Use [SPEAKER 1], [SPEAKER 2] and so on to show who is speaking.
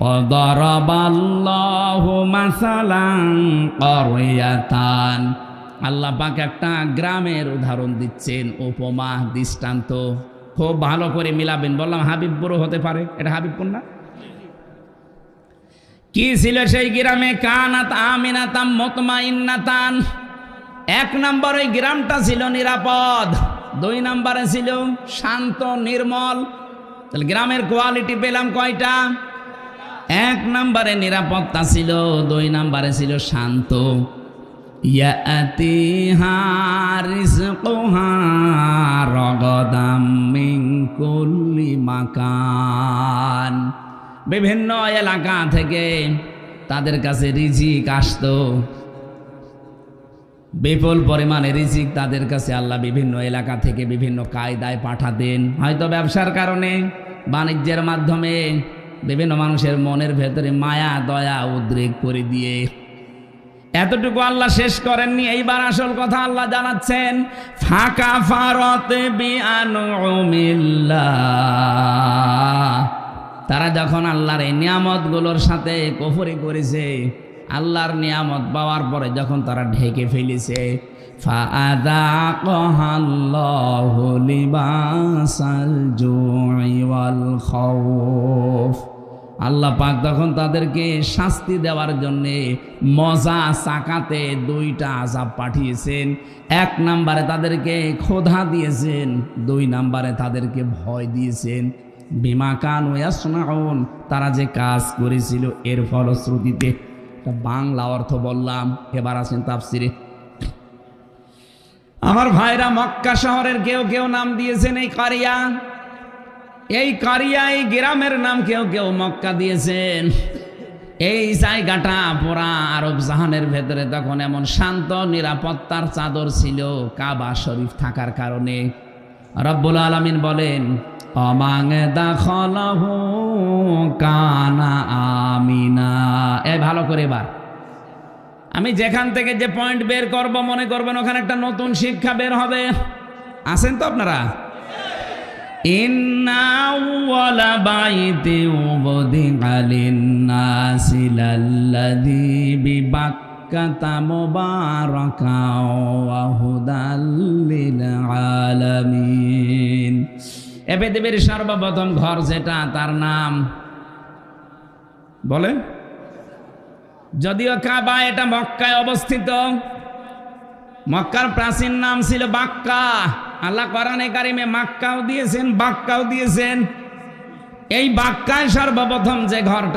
[SPEAKER 1] ওয়াদারাবাল্লাহু মাসালান ক্বরিয়াতান, আল্লাহ পাক একটা গ্রামের উদাহরণ দিচ্ছেন, উপমা দৃষ্টান্ত। খুব ভালো করে মিলাবেন। বললাম হাবিবপুরও হতে পারে, এটা হাবিবপুর না? কি ছিল সেই গ্রামে? কানাত আমিনাতাম মুতমাইন্নাতান। 1 নম্বর ওই গ্রামটা ছিল নিরাপদ, 2 নম্বরে ছিল শান্ত নির্মল। তাহলে গ্রামের কোয়ালিটি পেলাম কয়টা? 1 নম্বরে নিরাপত্তা ছিল, 2 নম্বরে ছিল শান্ত। ইয়াতিহা রিজকুহা রাগাদাম মিন কুল্লি মাকান, বিভিন্ন এলাকা থেকে তাদের কাছে রিজিক আসতো, বিপুল পরিমাণে রিজিক তাদের কাছে আল্লাহ বিভিন্ন এলাকা থেকে বিভিন্ন কায়দায় পাঠাতেন। হয়তো ব্যবসার কারণে, বাণিজ্যের মাধ্যমে বিভিন্ন মানুষের মনের ভেতরে মায়া দয়া উদ্রেক করে দিয়ে। এতটুকু আল্লাহ শেষ করেননি, এইবার আসল কথা আল্লাহ জানাচ্ছেন। ফাঁকা ফারতে বিআনুমিল্লাহ, তারা যখন আল্লাহর এই নিয়ামতগুলোর সাথে কুফরি করেছে, আল্লাহর নিয়ামত পাওয়ার পরে যখন তারা ঢেকে ফেলেছে, ফাআযাকাহাল্লাহু লিবাসাল জুই ওয়াল খাউফ, আল্লাহ পাক তখন তাদেরকে শাস্তি দেওয়ার জন্যে মজা চাকাতে 2টা আযাব পাঠিয়েছেন। 1 নম্বরে তাদেরকে ক্ষুধা দিয়েছেন, 2 নম্বরে তাদেরকে ভয় দিয়েছেন। বিমা কানু ইয়াসনাউন, তারা যে কাজ করেছিল এর ফলশ্রুতিতে। বাংলা অর্থ বললাম, এবার আছেন তাফসিরে। আমার ভাইরা, মক্কা শহরের কেউ কেউ নাম দিয়েছেন এই কারিয়া। এই কারিয়া, এই গ্রামের নাম কেউ কেউ মক্কা দিয়েছেন। এই জায়গাটা পুরা আরব জাহানের ভেতরে তখন এমন শান্ত নিরাপত্তার চাদর ছিল কাবা শরীফ থাকার কারণে। রব্বুল আলামিন বলেন, অমাং দাখলাহু কানা আমিনা। এই ভালো করে এবার আমি যেখান থেকে যে পয়েন্ট বের করব, মনে করবেন ওখানে একটা নতুন শিক্ষা বের হবে। আছেন তো আপনারা? ইন্না আউওয়ালা বাইতি উবদিআ লিন-নাসি লাল্লাযী বিবাক্কাতা মুবারাকাও ওয়া হুদাল লিল আলামিন। এ পৃথিবীর সর্বপ্রথম ঘর যেটা, তার নাম বলেন। যদিও কাবা এটা মক্কায় অবস্থিত, মক্কার প্রাচীন নাম ছিল বাক্কা। আল্লাহ কোরআনে কারিমে মাক্কাও দিয়েছেন, বাক্কাও দিয়েছেন। এই বাক্কায় সর্বপ্রথম যে ঘরটা